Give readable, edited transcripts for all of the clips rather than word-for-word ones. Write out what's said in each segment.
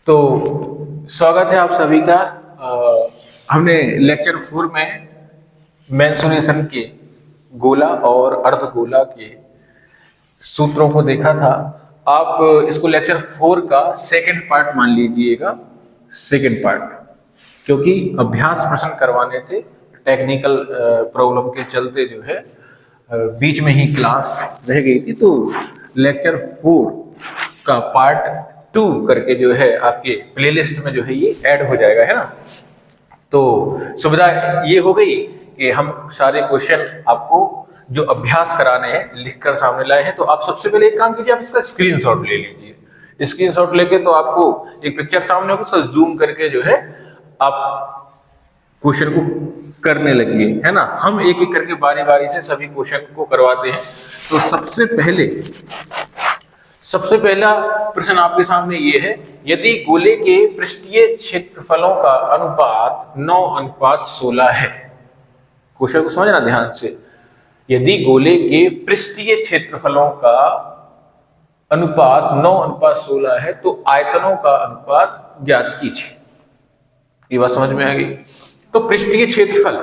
तो स्वागत है आप सभी का। हमने लेक्चर 4 में मेंसुरेशन के गोला और अर्धगोला के सूत्रों को देखा था। आप इसको लेक्चर 4 का सेकंड पार्ट मान लीजिएगा, सेकंड पार्ट, क्योंकि अभ्यास प्रश्न करवाने थे। टेक्निकल प्रॉब्लम के चलते जो है बीच में ही क्लास रह गई थी, तो लेक्चर 4 का पार्ट 2 करके जो है आपके प्लेलिस्ट में जो है ये ऐड हो जाएगा, है ना। तो सुविधा ये हो गई कि हम सारे क्वेश्चन आपको जो अभ्यास कराने हैं लिखकर सामने लाए हैं। तो आप सबसे पहले एक काम कीजिए, आप इसका स्क्रीनशॉट ले लीजिए। स्क्रीनशॉट लेके तो आपको एक पिक्चर सामने होगा, उसका जूम करके जो है आप क्वेश्चन को करने लगिए, है ना। हम एक एक करके बारी बारी से सभी क्वेश्चन को करवाते हैं। तो सबसे पहला प्रश्न आपके सामने ये है, यदि गोले के पृष्ठीय क्षेत्रफलों का अनुपात 9:16 है। क्वेश्चन को समझना ध्यान से। यदि गोले के पृष्ठीय क्षेत्रफलों का अनुपात 9:16 है तो आयतनों का अनुपात ज्ञात कीजिए। ये बात समझ में आ गई। तो पृष्ठीय क्षेत्रफल,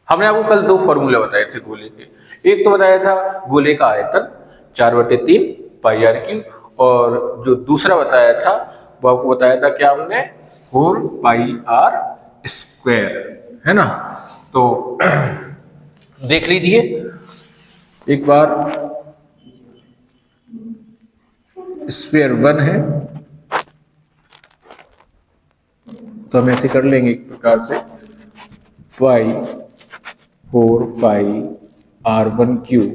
हमने आपको कल 2 फॉर्मूले बताए थे गोले के। एक तो बताया था गोले का आयतन 4/3 पाई आर क्यूब, और जो दूसरा बताया था वो आपको बताया था क्या हमने, 4 पाई आर स्क्वायर, है ना। तो देख लीजिए एक बार, स्क्वायर 1 है तो हम ऐसे कर लेंगे एक प्रकार से, पाई 4 पाई r1 क्यूब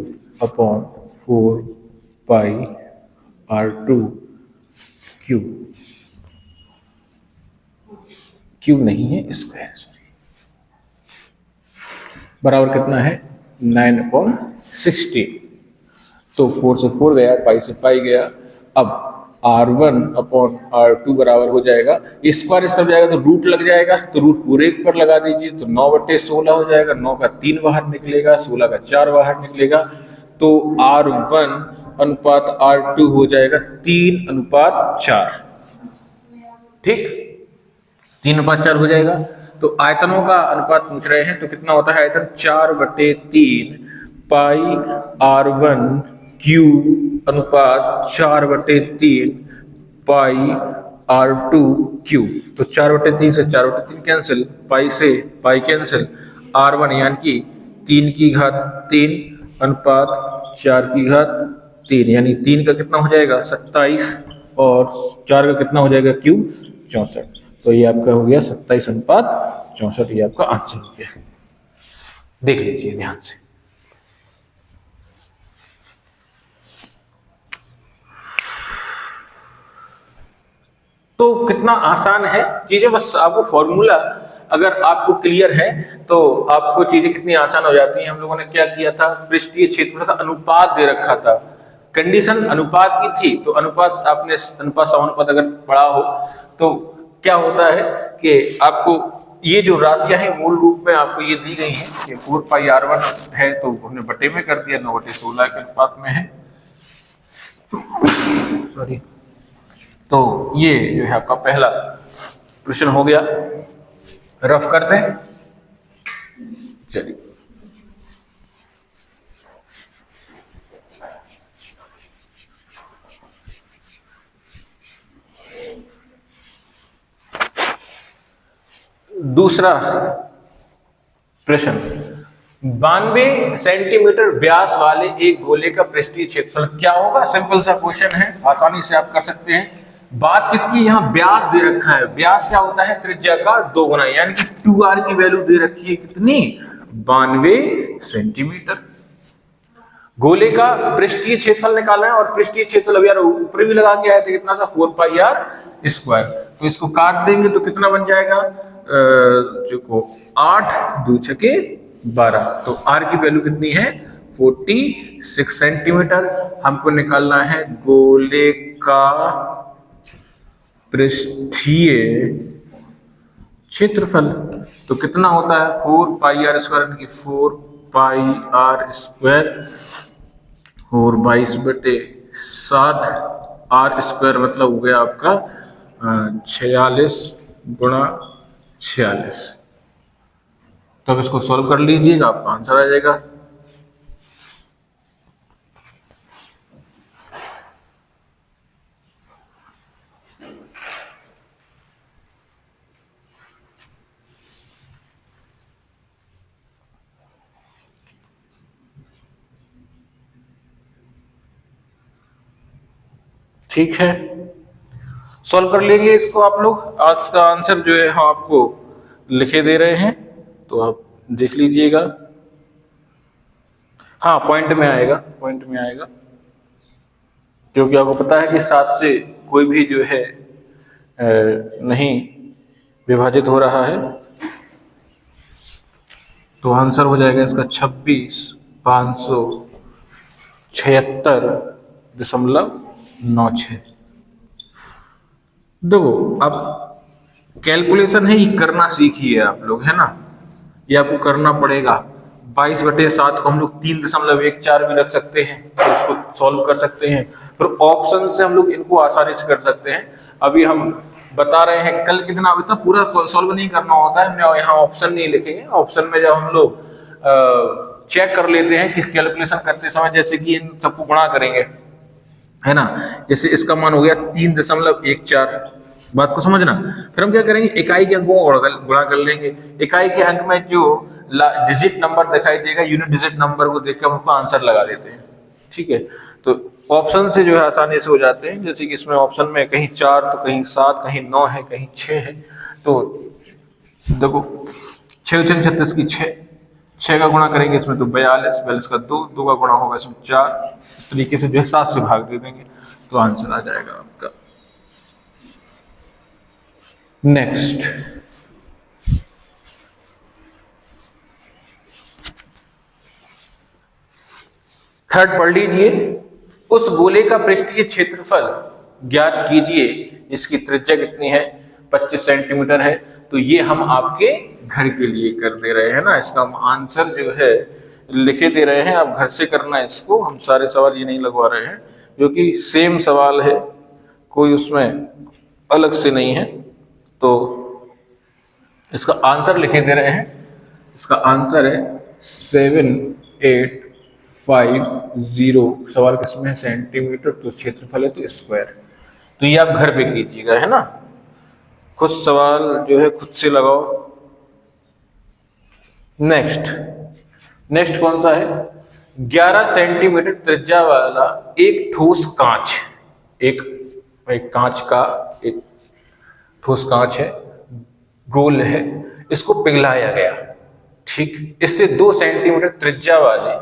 अपॉन 4 पाई r2 क्यूब, क्यूब नहीं है स्क्वायर, सॉरी, बराबर कितना है 9/16। तो 4 से 4 गया, पाई से पाई गया। अब r1 अपॉन r2 बराबर हो जाएगा, स्क्वायर इस तरफ जाएगा तो रूट लग जाएगा, तो रूट पूरे पर लगा दीजिए, तो 9/16 हो जाएगा। 9 का 3 बाहर निकलेगा, 16 का 4 बाहर निकलेगा, तो r1 अनुपात r2 हो जाएगा 3:4। ठीक, 3:4 हो जाएगा। तो आयतनों का अनुपात पूछ रहे हैं, तो कितना होता है आयतन, 4/3 पाई r1 क्यूब अनुपात 4/3 पाई r2 क्यूब। तो 4/3 से 4/3 कैंसिल, पाई से पाई कैंसिल, r1 यानी कि 3 अनुपात 4 यानी 3 का कितना हो जाएगा 27, और 4 का कितना हो जाएगा क्यूब 64। तो ये आपका हो गया 27:64, ये आपका आंसर हो गया। देख लीजिए ध्यान से। तो कितना आसान है चीजें, बस आपको फॉर्मूला अगर आपको क्लियर है तो आपको चीजें कितनी आसान हो जाती हैं। हम लोगों ने क्या किया था, पृष्ठीय क्षेत्रफल का अनुपात दे रखा था, कंडीशन अनुपात की थी। तो अनुपात, आपने अनुपात समानुपात अगर पढ़ा हो तो क्या होता है कि आपको ये जो राशियां हैं मूल रूप में आपको ये दी गई हैं कि 4 पाई r1 है तो हमने बटे में कर दिया, 9/16 के अनुपात में है, सॉरी। तो ये जो है आपका पहला प्रश्न हो गया। रफ कर दें, चलिए। दूसरा प्रश्न, 92 सेंटीमीटर व्यास वाले एक गोले का पृष्ठीय क्षेत्रफल क्या होगा। सिंपल सा क्वेश्चन है, आसानी से आप कर सकते हैं। बात किसकी, यहाँ व्यास दे रखा है। व्यास क्या होता है, त्रिज्या का 2 गुना, यानी कि 2r की वैल्यू दे रखी है कितनी, 92 सेंटीमीटर। गोले का पृष्ठीय क्षेत्रफल निकालना है, और पृष्ठीय क्षेत्रफल अभी यार ऊपर भी लगा के आए थे, कितना था 4 पाई r स्क्वायर। तो इसको काट देंगे तो कितना बन जाएगा, जो 8 2 छके 12, तो r की वैल्यू कितनी है 46 सेंटीमीटर। हमको निकालना है गोले का पृष्ठीय क्षेत्रफल, तो कितना होता है 4 पाई r स्क्वायर, यानी कि 4 पाई r स्क्वायर, और 22/7 r स्क्वायर मतलब हो गया आपका 46 गुणा 46। तो अब इसको सॉल्व कर लीजिएगा, आपका आंसर आ जाएगा। ठीक है, सॉल्व कर लेंगे इसको आप लोग। आज का आंसर जो है हम आपको लिखे दे रहे हैं, तो आप देख लीजिएगा। हाँ, पॉइंट में आएगा, पॉइंट में आएगा, क्योंकि आपको पता है कि 7 से कोई भी जो है नहीं विभाजित हो रहा है। तो आंसर हो जाएगा इसका 26,576.96। देखो, अब कैलकुलेशन है, ये करना सीखिए आप लोग, है ना, ये आपको करना पड़ेगा। 22/7 को हम लोग 3.14 भी रख सकते हैं, तो उसको सॉल्व कर सकते हैं। फिर ऑप्शन से हम लोग इनको आसानी से कर सकते हैं। अभी हम बता रहे हैं, कल कितना अभी तक पूरा सॉल्व नहीं करना होता है, हम यहाँ ऑप्शन नहीं लिखेंगे। ऑप्शन में जब हम लोग चेक कर लेते हैं कि कैलकुलेशन करते समय, जैसे कि इन सबको गुणा करेंगे, है ना, जैसे इसका मान हो गया 3.14, बात को समझना। फिर हम क्या करेंगे, इकाई के अंकों को गुणा कर लेंगे। इकाई के अंक में जो डिजिट नंबर दिखाई देगा, यूनिट डिजिट नंबर को देखकर हम उसका आंसर लगा देते हैं। ठीक है, तो ऑप्शन से जो है आसानी से हो जाते हैं। जैसे कि इसमें ऑप्शन में कहीं 4 तो कहीं 7, कहीं 9 है, कहीं 6 है। तो देखो, 6 36 की 6 का गुणा करेंगे इसमें तो 42 का 2 का गुणा होगा इसमें 4। इस तरीके से जो है 7 से भाग दे देंगे, तो आंसर आ जाएगा आपका। नेक्स्ट, थर्ड पढ़ लीजिए। उस गोले का पृष्ठीय क्षेत्रफल ज्ञात कीजिए, इसकी त्रिज्या कितनी है, 25 सेंटीमीटर है। तो ये हम आपके घर के लिए कर दे रहे हैं ना, इसका हम आंसर जो है लिखे दे रहे हैं, आप घर से करना है इसको। हम सारे सवाल ये नहीं लगवा रहे हैं, क्योंकि सेम सवाल है, कोई उसमें अलग से नहीं है। तो इसका आंसर लिखे दे रहे हैं। इसका आंसर है 7850। सवाल किसमें है, सेंटीमीटर, तो क्षेत्रफल है तो स्क्वायर। तो ये आप घर पे कीजिएगा, है ना, खुद सवाल जो है खुद से लगाओ। नेक्स्ट कौन सा है, 11 सेंटीमीटर त्रिज्या वाला एक ठोस कांच, एक कांच का एक ठोस कांच है, गोल है, इसको पिघलाया गया। ठीक, इससे 2 सेंटीमीटर त्रिज्या वाले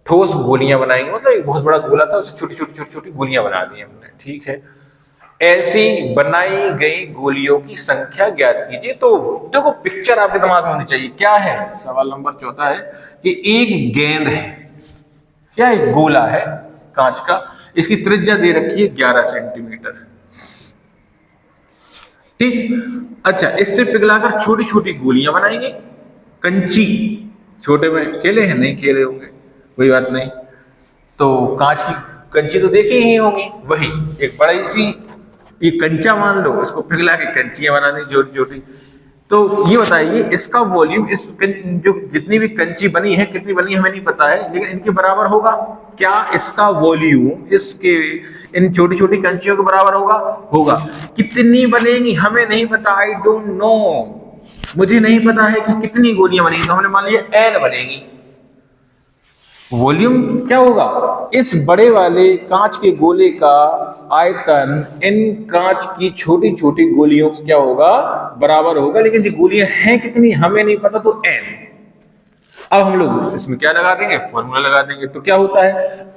ठोस गोलियां बनाएंगे। मतलब एक बहुत बड़ा गोला था, उससे छोटी छोटी गोलियां बना दी हमने। ठीक है, ऐसी बनाई गई गोलियों की संख्या ज्ञात कीजिए। तो देखो, पिक्चर आपके दिमाग में होनी चाहिए। क्या है, सवाल नंबर 14 है कि एक गेंद है, क्या एक गोला है कांच का, इसकी त्रिज्या दे रखी है 11 सेंटीमीटर। ठीक, अच्छा, इससे पिघलाकर छोटी छोटी गोलियां बनाएंगे। कंची, छोटे में खेले हैं, नहीं खेले होंगे, कोई बात नहीं। तो कांच की कंची तो देखी ही होंगी, वही एक बड़ी सी ये कंचा मान लो, इसको पिघला के कंचियां बनानी छोटी छोटी। तो ये बताइए, इसका वॉल्यूम, इस जो जितनी भी कंची बनी है, कितनी बनी हमें नहीं पता है, लेकिन इनके बराबर होगा क्या, इसका वॉल्यूम इसके इन छोटी छोटी कंचियों के बराबर होगा। कितनी बनेगी हमें नहीं पता, आई डोंट नो, मुझे नहीं पता है कि कितनी गोलियां बनेगी। तो हमने मान लिया n बनेगी। वॉल्यूम क्या होगा, इस बड़े वाले कांच के गोले का आयतन इन कांच की छोटी छोटी गोलियों की क्या होगा, बराबर होगा। लेकिन जो गोलियां हैं कितनी हमें नहीं पता, तो n। अब हम लोग इसमें क्या लगा देंगे, फॉर्मूला लगा देंगे। तो क्या होता है,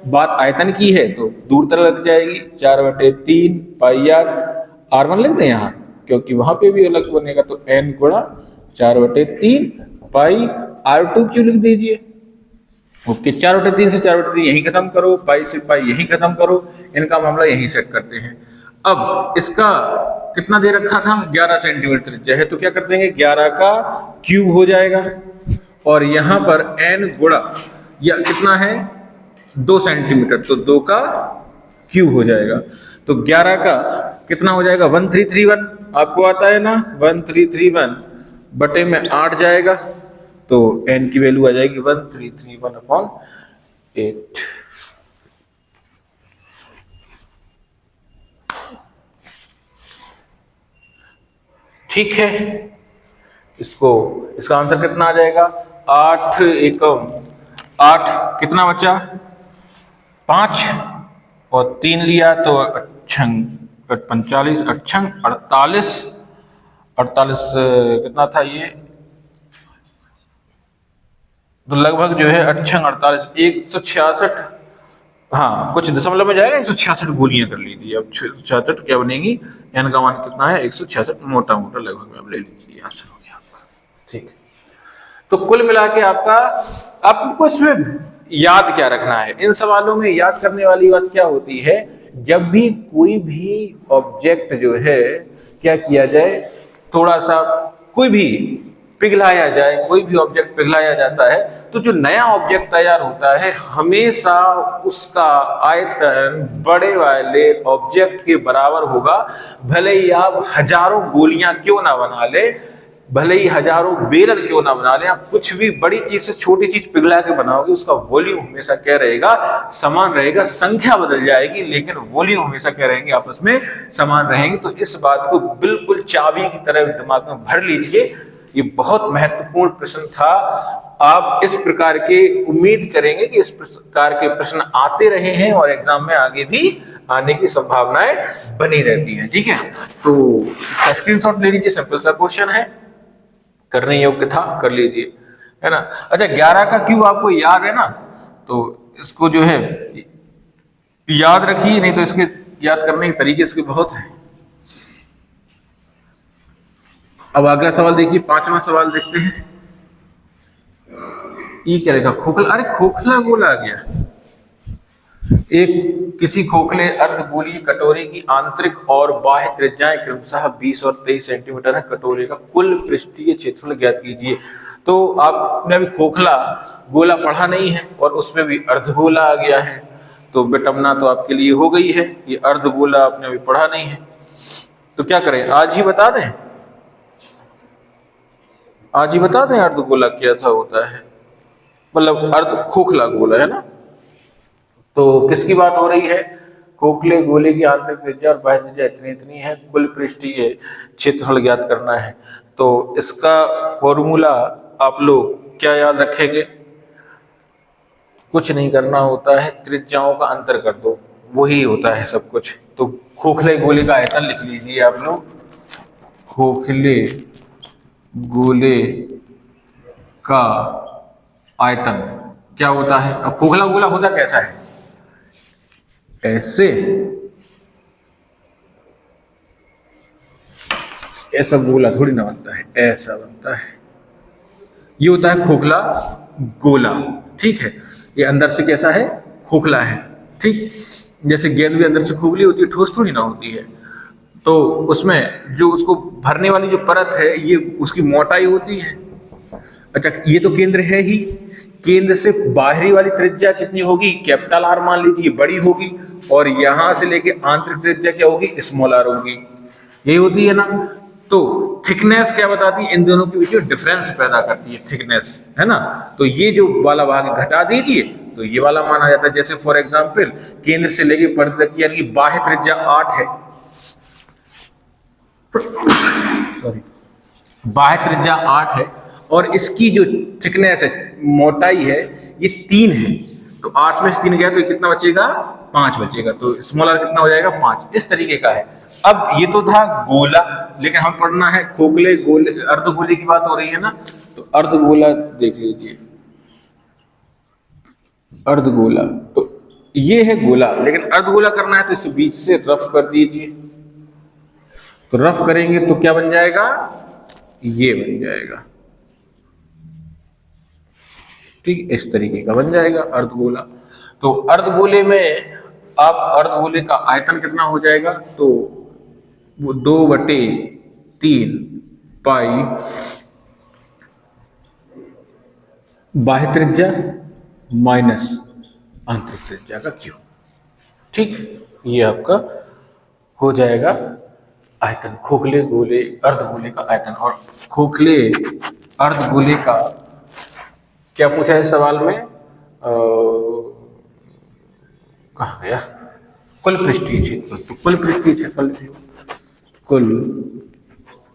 बात आयतन की है तो दूर तरफ लग जाएगी, 4/3 पाई r। r1 लिख दें यहाँ, क्योंकि वहां पे भी अलग बनेगा, तो n गुणा 4/3 पाई। r2 क्यों लिख दीजिए, ओके। 4/3 से 4/3 यहीं खत्म करो, पाई से पाई यहीं खत्म करो, इनका मामला यहीं सेट करते हैं। अब इसका कितना दे रखा था, 11 सेंटीमीटर त्रिज्या है, तो क्या कर देंगे, 11 का क्यूब हो जाएगा। और यहां पर n गुणा या कितना है, 2 सेंटीमीटर, तो 2 का क्यूब हो जाएगा। तो 11 का कितना हो जाएगा 1331, आपको आता है ना 1331 बटे में 8 जाएगा, तो n की वैल्यू आ जाएगी 1331/8। ठीक है, इसका आंसर कितना आ जाएगा 8 एकम 8, कितना बचा 5 और 3 लिया तो अच्छंग 45 अच्छंग 48, 48 कितना था ये, तो लगभग जो है अच्छंग 48 166, हाँ कुछ दशमलव में जाएगा 166 गोलियां कर लीजिए। अब 66 क्या बनेगी, n का मान कितना है 166, मोटा मोटा लगभग में आप ले लीजिए, आंसर हो गया आपका। ठीक है, तो कुल मिला के आपको इसमें याद क्या रखना है, इन सवालों में याद करने वाली बात क्या होती है, जब भी कोई भी ऑब्जेक्ट जो है क्या किया जाए, थोड़ा सा कोई भी पिघलाया जाए, कोई भी ऑब्जेक्ट पिघलाया जाता है, तो जो नया ऑब्जेक्ट तैयार होता है हमेशा उसका आयतन बड़े वाले ऑब्जेक्ट के बराबर होगा। भले ही आप हजारों गोलियां क्यों ना बना ले, भले ही हजारों बेरल क्यों ना बना ले, आप कुछ भी बड़ी चीज से छोटी चीज पिघला के बनाओगे, उसका वॉल्यूम हमेशा क्या रहेगा, समान रहेगा। संख्या बदल जाएगी लेकिन वॉल्यूम हमेशा क्या रहेंगे, आपस में समान रहेंगे। तो इस बात को बिल्कुल चाबी की तरह दिमाग में भर लीजिए। ये बहुत महत्वपूर्ण प्रश्न था। आप इस प्रकार के उम्मीद करेंगे कि इस प्रकार के प्रश्न आते रहे हैं और एग्जाम में आगे भी आने की संभावनाएं बनी रहती हैं। ठीक है, तो स्क्रीनशॉट ले लीजिए, सिंपल सा क्वेश्चन है, करने योग्य था, कर लीजिए, है ना। अच्छा 11 का क्यों आपको याद है ना, तो इसको जो है याद रखिए, नहीं तो इसके याद करने के तरीके इसके बहुत हैं। अब अगला सवाल देखिए, 5वां सवाल देखते हैं। ये क्या लिखा, खोखला, अरे खोखला गोला आ गया। एक किसी खोखले अर्धगोलीय कटोरे की आंतरिक और बाह्य त्रिज्याएं क्रमशः 20 और 23 सेंटीमीटर है। कटोरे का कुल पृष्ठीय क्षेत्रफल ज्ञात कीजिए। तो आपने अभी खोखला गोला पढ़ा नहीं है और उसमें भी अर्धगोला आ गया है, तो विटंबना तो आपके लिए हो गई है। ये अर्धगोला आपने अभी पढ़ा नहीं है, तो क्या करें, आज ही बता दें, आज ही बता दें अर्धगोला कैसा होता है, मतलब अर्ध खोखला गोला, है ना। तो किसकी बात हो रही है, खोखले गोले की आंतरिक त्रिज्या और बाह्य त्रिज्या इतनी इतनी है, कुल पृष्ठीय क्षेत्रफल ज्ञात करना है। तो इसका फॉर्मूला आप लोग क्या याद रखेंगे, कुछ नहीं करना होता है, त्रिज्याओं का अंतर कर दो, वही होता है सब कुछ। तो खोखले गोले का आयतन लिख लीजिए आप लोग, खोखले गोले का आयतन क्या होता है। अब खोखला गोला होता कैसा है, ऐसे, ऐसा गोला थोड़ी ना बनता है, ऐसा बनता है, ये होता है खोखला गोला। ठीक है, ये अंदर से कैसा है, खोखला है। ठीक, जैसे गेंद भी अंदर से खोखली होती है, ठोस थोड़ी ना होती है। तो उसमें जो उसको भरने वाली जो परत है, ये उसकी मोटाई होती है। अच्छा, ये तो केंद्र है ही, केंद्र से बाहरी वाली त्रिज्या कितनी होगी, कैपिटल आर मान लीजिए, बड़ी होगी, और यहां से लेके आंतरिक त्रिज्या क्या होगी, स्मॉल आर होगी, यही होती है ना। तो थिकनेस क्या बताती है, इन दोनों के बीच में डिफरेंस पैदा करती है थिकनेस, है ना। तो ये जो वाला भाग घटा दीजिए तो ये वाला मान आ जाता है। जैसे फॉर एग्जांपल केंद्र से लेके परत तक यानी कि बाह्य त्रिज्या 8 है, बाह्य त्रिज्या 8 है, और इसकी जो थिकनेस है, मोटाई है, ये 3 है। तो 8 में से 3 गया तो कितना बचेगा, 5 बचेगा। तो स्मॉल आर कितना हो जाएगा, 5। इस तरीके का है। अब ये तो था गोला, लेकिन हम पढ़ना है खोखले गोले, अर्धगोले की बात हो रही है ना, तो अर्धगोला देख लीजिए, अर्धगोला, तो ये है गोला, लेकिन अर्धगोला करना है तो इस बीच से रफ कर दीजिए। तो रफ करेंगे तो क्या बन जाएगा, ये बन जाएगा। ठीक, इस तरीके का बन जाएगा अर्धगोला। तो अर्धगोले में आप अर्धगोले का आयतन कितना हो जाएगा, तो वो 2/3 पाई बाह्य त्रिज्या माइनस आंतरिक त्रिज्या का क्यूब। ठीक, ये आपका हो जाएगा आयतन, खोखले गोले अर्धगोले का आयतन। और खोखले अर्धगोले का क्या पूछा है सवाल में, कहा गया, कुल पृष्ठीय क्षेत्रफल। तो कुल पृष्ठीय क्षेत्रफल, कुल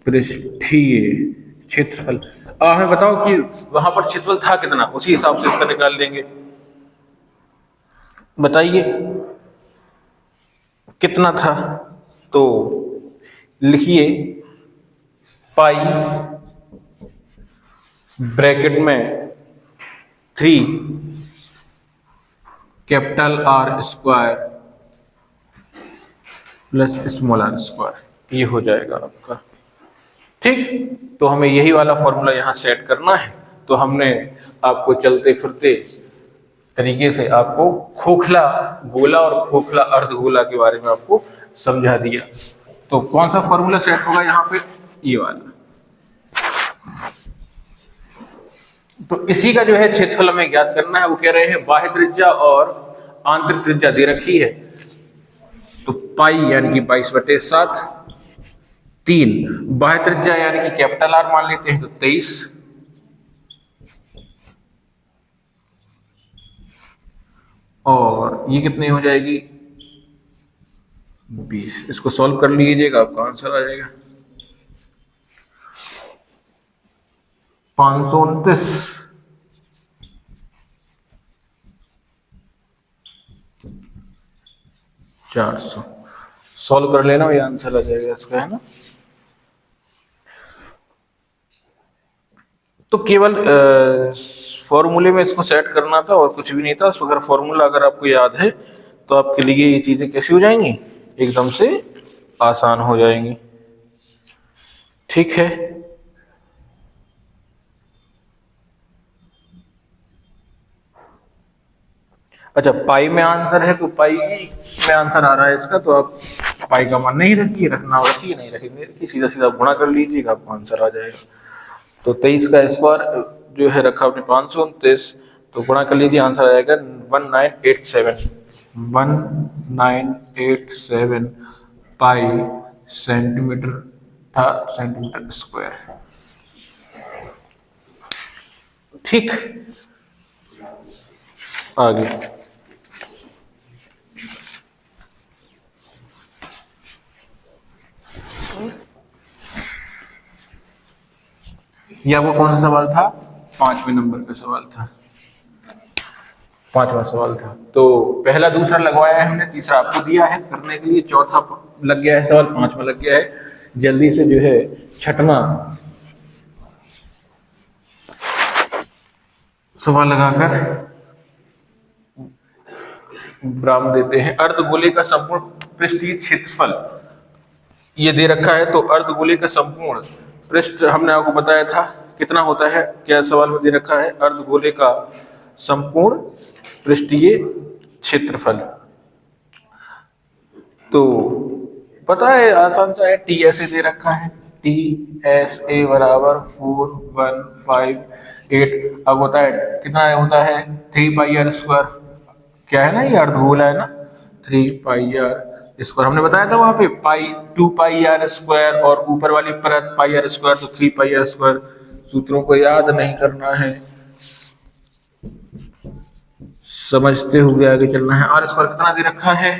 पृष्ठीय क्षेत्रफल, हमें बताओ कि वहां पर क्षेत्रफल था कितना, उसी हिसाब से इसका निकाल लेंगे। बताइए कितना था। तो लिखिए पाई ब्रैकेट में 3 capital R square plus small R square, ये हो जाएगा आपका। ठीक, तो हमें यही वाला फॉर्मूला यहाँ सेट करना है। तो हमने आपको चलते फिरते तरीके से आपको खोखला गोला और खोखला अर्धगोला के बारे में आपको समझा दिया। तो कौन सा फॉर्मूला सेट होगा यहाँ पे, ये वाला। तो इसी का जो है क्षेत्रफल हमें ज्ञात करना है। वो कह रहे हैं बाह्य त्रिज्या और आंतरिक त्रिज्या दे रखी है। तो पाई यानी कि 22/7, 3 बाह्य त्रिज्या यानी कि कैपिटल आर मान लेते हैं तो 23, और ये कितनी हो जाएगी 20। इसको सॉल्व कर लीजिएगा, आपका आंसर आ जाएगा 529 400। सॉल्व कर लेना, ये आंसर आ जाएगा इसका, है ना। तो केवल फॉर्मूले में इसको सेट करना था और कुछ भी नहीं था। अगर फॉर्मूला अगर आपको याद है तो आपके लिए ये चीजें कैसी हो जाएंगी, एकदम से आसान हो जाएंगी। ठीक है, अच्छा पाई में आंसर है तो पाई में आंसर आ रहा है इसका, तो आप पाई का मान नहीं रखिए, रखना रखिए, नहीं रखिए, सीधा सीधा गुणा कर लीजिएगा, आपको आंसर आ जाएगा। तो 23 का स्क्वायर जो है रखा आपने 529, तो गुणा कर लीजिए, आंसर आ जाएगा 1987 पाई सेंटीमीटर था, सेंटीमीटर स्क्वायर। ठीक, आगे ये आपको कौन सा सवाल था, 5वें नंबर का सवाल था, 5वां सवाल था। तो पहला दूसरा लगवाया है हमने, तीसरा आपको दिया है करने के लिए, चौथा लग गया है सवाल, 5वां लग गया है। जल्दी से जो है 6वां सवाल लगाकर विराम देते हैं। अर्धगोले का संपूर्ण पृष्ठीय क्षेत्रफल ये दे रखा है। तो अर्धगोले का संपूर्ण पृष्ठ हमने आपको बताया था कितना होता है, क्या सवाल में दे रखा है, अर्धगोले का संपूर्ण पृष्ठीय क्षेत्रफल। तो पता है आसान सा है, टी ऐसे दे रखा है, TSA बराबर 4158। अब होता है कितना होता है 3πr², क्या है ना, ये अर्धगोला है ना, 3πr²। हमने बताया था वहां पे 2πr² और ऊपर वाली परत πr², तो 3πr²। सूत्रों को याद नहीं करना है, समझते हुए आगे चलना है। r² कितना दे रखा है,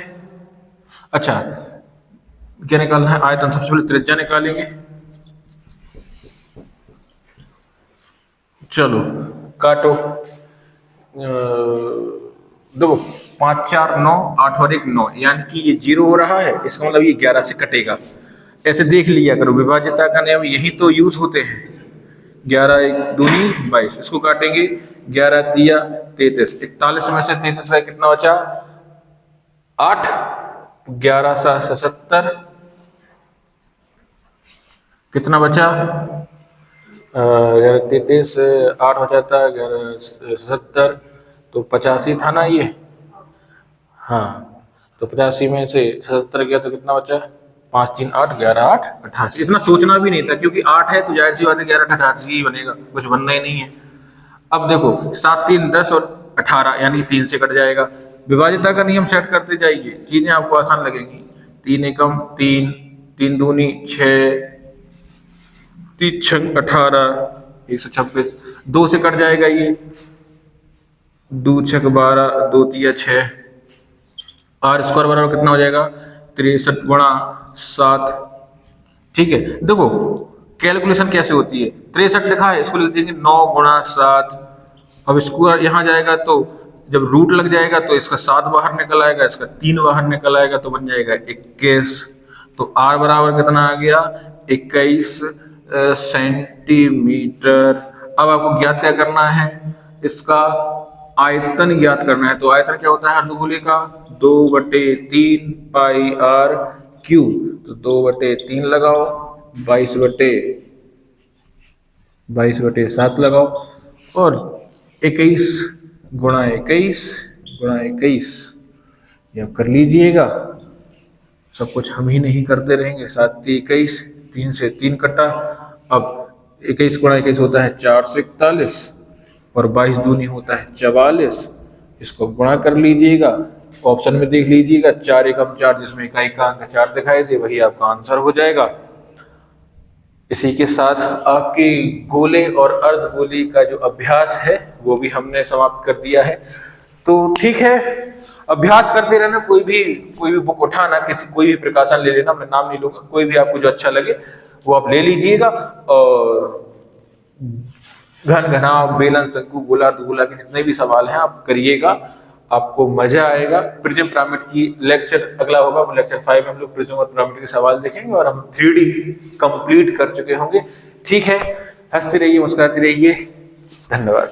अच्छा क्या निकालना है, आयतन। सबसे पहले त्रिज्या निकालेंगे, चलो काटो, देखो 5 4 9 8 और 1 9, यानी कि ये 0 हो रहा है, इसका मतलब ये 11 से कटेगा। ऐसे देख लिया करो, विभाज्यता का नियम यही तो यूज होते हैं। 11 1 दूनी 22, इसको काटेंगे, 11 तिया 33, 41 में से 33 का कितना बचा 8, 11 सा 77, कितना बचा 33 8 हो जाता है 11 77, तो 85 था ना ये, हाँ, तो 85 में से 77 गया तो कितना बचा 5 3 8 11 8 88। इतना सोचना भी नहीं था, क्योंकि 8 है तो जाहिर सी बात है 11 88 ही बनेगा, कुछ बनना ही नहीं है। अब देखो 7 3 10 और 18, यानी 3 से कट जाएगा। विभाज्यता का नियम सेट करते जाइए, चीजें आपको आसान लगेंगी। 3 एकम 3, 3 दूनी 6, 3 छंग 18, 126, 2 से कट जाएगा ये, 2 छक 12, 2 तिया 6, आर स्क्वायर बराबर कितना हो जाएगा 63 गुणा 7। ठीक है, देखो कैलकुलेशन कैसे होती है, 63 लिखा है, इसको लिख देंगे 9 गुणा 7। अब इसको यहाँ जाएगा तो जब रूट लग जाएगा तो इसका 7 बाहर निकल आएगा, इसका 3 बाहर निकल आएगा, तो बन जाएगा 21। तो आर बराबर कितना आ गया 21 सेंटीमीटर। अब आपको ज्ञात क्या करना है, इसका आयतन ज्ञात करना है। तो आयतन क्या होता है अर्धगोले का 2/3 पाई आर क्यूब। तो 2/3 लगाओ, 22/7 लगाओ, और 21 गुणा 21 गुणा 21 ये आप कर लीजिएगा। सब कुछ हम ही नहीं करते रहेंगे। 7 × 21, 3 से 3 कटा। अब 21 गुणा 21 होता है 441, और 22 दूनी होता है 44। इसको गुणा कर लीजिएगा, ऑप्शन में देख लीजिएगा 4 एकम 4, जिसमें इकाई का अंक 4 दिखाई दे, वही आपका आंसर हो जाएगा। इसी के साथ आपके गोले और अर्धगोले का जो अभ्यास है वो भी हमने समाप्त कर दिया है। तो ठीक है, अभ्यास करते रहना। कोई भी बुक उठाना, कोई भी प्रकाशन ले लेना, मैं नाम नहीं लूंगा, कोई भी आपको जो अच्छा लगे वो आप ले लीजिएगा। और घन घनाव, बेलन, शंकु, गोलार्ध, गोला के जितने भी सवाल हैं आप करिएगा, आपको मजा आएगा। प्रिज्म पिरामिड की लेक्चर अगला होगा, लेक्चर 5 में हम लोग प्रिज्म और पिरामिड के सवाल देखेंगे, और हम 3D कंप्लीट कर चुके होंगे। ठीक है, हंसते रहिए, मुस्कुराते रहिए। धन्यवाद।